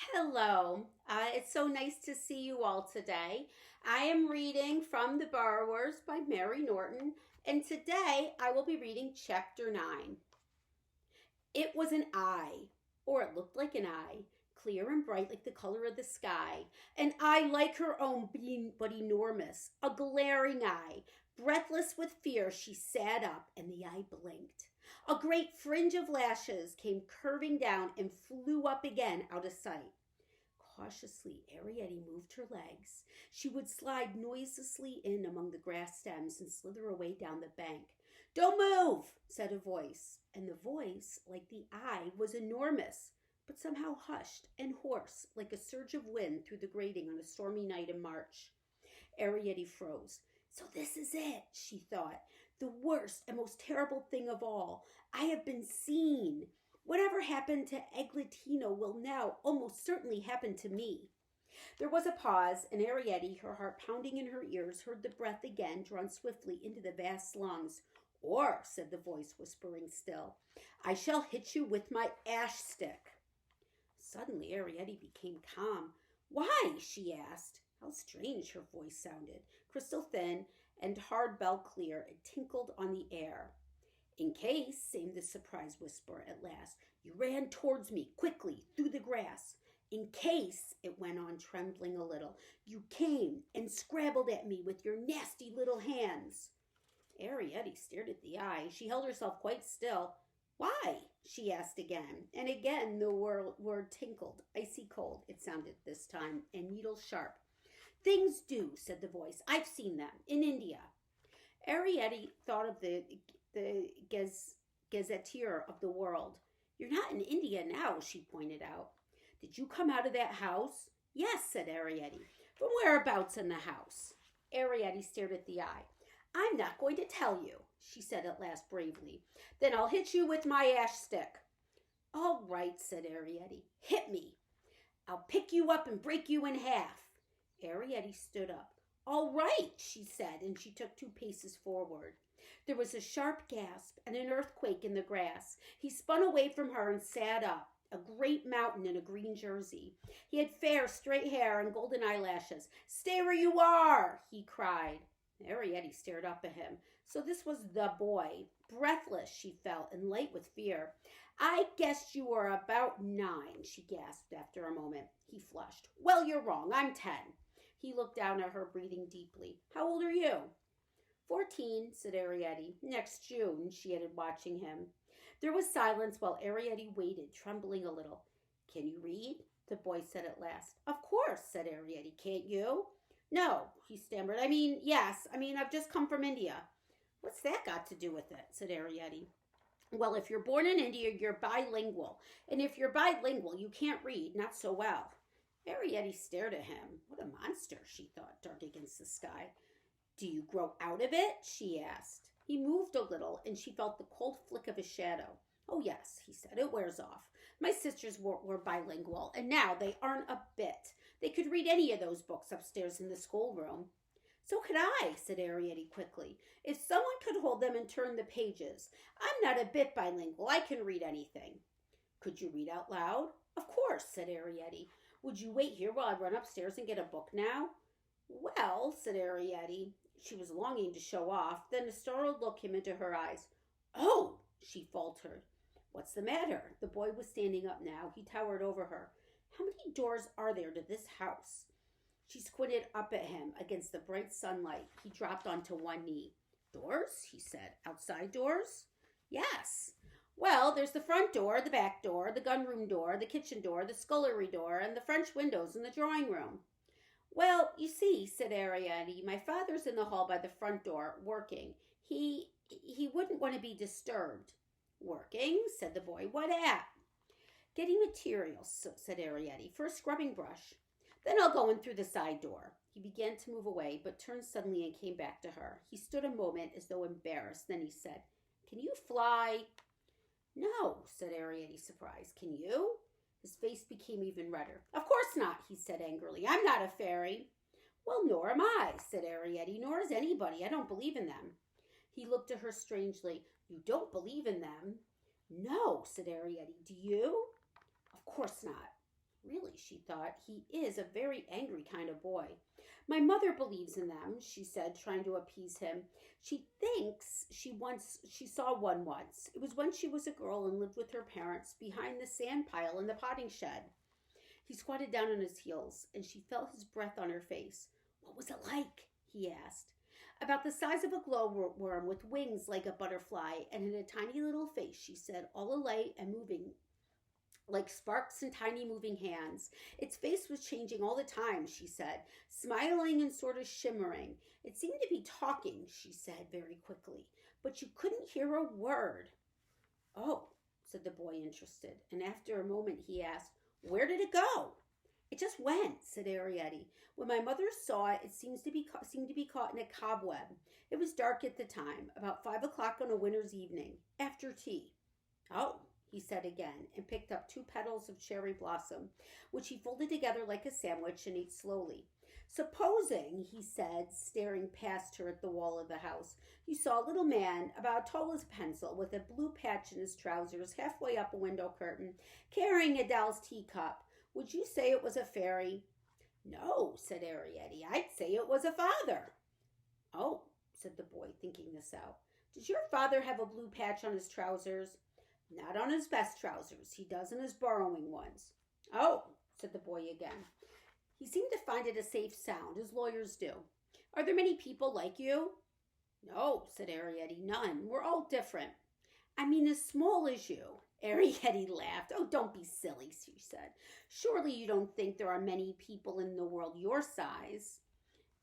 Hello. It's so nice to see you all today. I am reading From the Borrowers by Mary Norton, and today I will be reading Chapter 9. It was an eye, or it looked like an eye, clear and bright like the color of the sky. An eye like her own, but enormous, a glaring eye. Breathless with fear, she sat up, and the eye blinked. A great fringe of lashes came curving down and flew up again out of sight. Cautiously, Ariete moved her legs. She would slide noiselessly in among the grass stems and slither away down the bank. Don't move, said a voice, and the voice, like the eye, was enormous, but somehow hushed and hoarse, like a surge of wind through the grating on a stormy night in March. Ariete froze. So this is it, she thought. The worst and most terrible thing of all. I have been seen. Whatever happened to Eglantino will now almost certainly happen to me. There was a pause, and Ariete, her heart pounding in her ears, heard the breath again drawn swiftly into the vast lungs. Or, said the voice, whispering still, I shall hit you with my ash stick. Suddenly Ariete became calm. Why? She asked. How strange her voice sounded, crystal thin and hard bell clear. It tinkled on the air. In case, came the surprised whisper at last. You ran towards me, quickly, through the grass. In case, it went on, trembling a little, you came and scrabbled at me with your nasty little hands. Ariete stared at the eye. She held herself quite still. Why? She asked again, and again the word tinkled. Icy cold, it sounded this time, and needle sharp. Things do, said the voice. I've seen them, in India. Ariete thought of the gazetteer of the world. You're not in India now, she pointed out. Did you come out of that house? Yes, said Ariete. From whereabouts in the house? Ariete stared at the eye. I'm not going to tell you, she said at last bravely. Then I'll hit you with my ash stick. All right, said Ariete. Hit me. I'll pick you up and break you in half. Ariete stood up. All right, she said, and she took 2 paces forward. There was a sharp gasp and an earthquake in the grass. He spun away from her and sat up, a great mountain in a green jersey. He had fair, straight hair and golden eyelashes. Stay where you are, he cried. Ariete stared up at him. So this was the boy. Breathless, she felt, and light with fear. I guessed you were about 9, she gasped after a moment. He flushed. Well, you're wrong. I'm 10. He looked down at her, breathing deeply. How old are you? 14, said Ariete. Next June, she added, watching him. There was silence while Ariete waited, trembling a little. Can you read? The boy said at last. Of course, said Ariete. Can't you? No, he stammered. Yes. I've just come from India. What's that got to do with it? Said Ariete. Well, if you're born in India, you're bilingual. And if you're bilingual, you can't read, not so well. Ariete stared at him. What a monster, she thought, dark against the sky. Do you grow out of it? She asked. He moved a little, and she felt the cold flick of a shadow. Oh, yes, he said, it wears off. My sisters were bilingual, and now they aren't a bit. They could read any of those books upstairs in the schoolroom. So could I, said Ariete quickly. If someone could hold them and turn the pages. I'm not a bit bilingual. I can read anything. Could you read out loud? Of course, said Ariete. Would you wait here while I run upstairs and get a book now? Well, said Ariete. She was longing to show off. Then a startled look came into her eyes. Oh, she faltered. What's the matter? The boy was standing up now. He towered over her. How many doors are there to this house? She squinted up at him against the bright sunlight. He dropped onto one knee. Doors? He said. Outside doors? Yes. Well, there's the front door, the back door, the gunroom door, the kitchen door, the scullery door, and the French windows in the drawing room. Well, you see, said Ariete, my father's in the hall by the front door, working. He wouldn't want to be disturbed. Working, said the boy. What at? Getting materials, said Ariete, for a scrubbing brush. Then I'll go in through the side door. He began to move away, but turned suddenly and came back to her. He stood a moment as though embarrassed. Then he said, Can you fly? No, said Ariete, surprised. Can you? His face became even redder. Of course not, he said angrily. I'm not a fairy. Well, nor am I, said Ariete, nor is anybody. I don't believe in them. He looked at her strangely. You don't believe in them? No, said Ariete. Do you? Of course not. Really, she thought, he is a very angry kind of boy. My mother believes in them, she said, trying to appease him. She thinks she saw one once. It was when she was a girl and lived with her parents behind the sand pile in the potting shed. He squatted down on his heels, and she felt his breath on her face. What was it like? He asked. About the size of a glowworm with wings like a butterfly and in a tiny little face, she said, all alight and moving like sparks and tiny moving hands. Its face was changing all the time, she said, smiling and sort of shimmering. It seemed to be talking, she said very quickly, but you couldn't hear a word. Oh, said the boy, interested, and after a moment he asked, where did it go? It just went, said Arietti. When my mother saw it, it seemed to be caught in a cobweb. It was dark at the time, about 5 o'clock on a winter's evening, after tea. Oh, he said again, and picked up 2 petals of cherry blossom, which he folded together like a sandwich and ate slowly. Supposing, he said, staring past her at the wall of the house, you saw a little man, about as tall as a pencil, with a blue patch in his trousers, halfway up a window curtain, carrying a doll's teacup. Would you say it was a fairy? No, said Arietti. I'd say it was a father. Oh, said the boy, thinking this out. Does your father have a blue patch on his trousers? Not on his best trousers. He does in his borrowing ones. Oh, said the boy again. He seemed to find it a safe sound, as lawyers do. Are there many people like you? No, said Arietti, none. We're all different. I mean as small as you. Arietti laughed. Oh, don't be silly, she said. Surely you don't think there are many people in the world your size.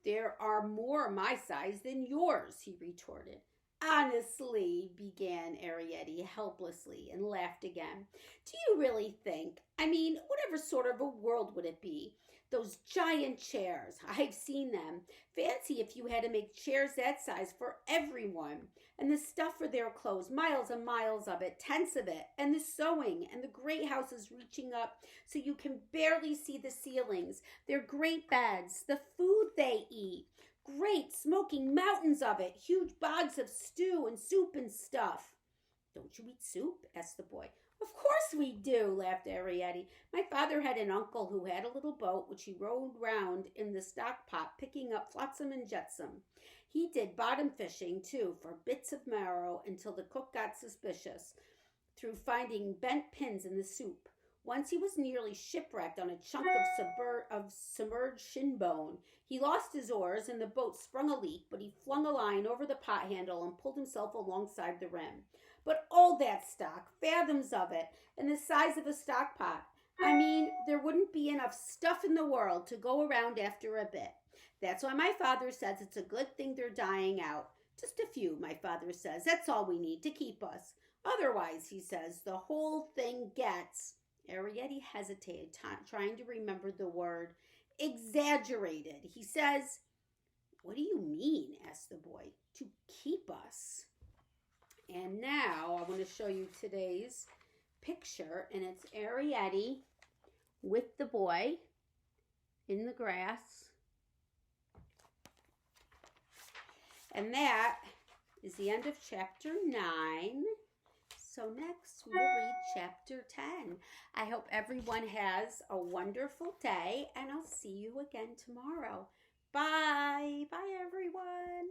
There are more my size than yours, he retorted. Honestly, began Arietti helplessly and laughed again. Do you really think? I mean, whatever sort of a world would it be? Those giant chairs. I've seen them. Fancy if you had to make chairs that size for everyone. And the stuff for their clothes, miles and miles of it, tents of it, and the sewing, and the great houses reaching up so you can barely see the ceilings, their great beds, the food they eat. Great smoking mountains of it, huge bogs of stew and soup and stuff. Don't you eat soup? Asked the boy. Of course we do, laughed Arietti. My father had an uncle who had a little boat which he rowed round in the stock pot, picking up flotsam and jetsam. He did bottom fishing, too, for bits of marrow until the cook got suspicious through finding bent pins in the soup. Once he was nearly shipwrecked on a chunk of submerged shin bone. He lost his oars and the boat sprung a leak, but he flung a line over the pot handle and pulled himself alongside the rim. But all that stock, fathoms of it, and the size of a stock pot. I mean, there wouldn't be enough stuff in the world to go around after a bit. That's why my father says it's a good thing they're dying out. Just a few, my father says. That's all we need to keep us. Otherwise, he says, the whole thing gets... Arietti hesitated, trying to remember the word. Exaggerated. He says, what do you mean? Asked the boy. To keep us. And now I want to show you today's picture, and it's Arietti with the boy in the grass. And that is the end of chapter 9. So next we'll read chapter 10. I hope everyone has a wonderful day, and I'll see you again tomorrow. Bye. Bye, everyone.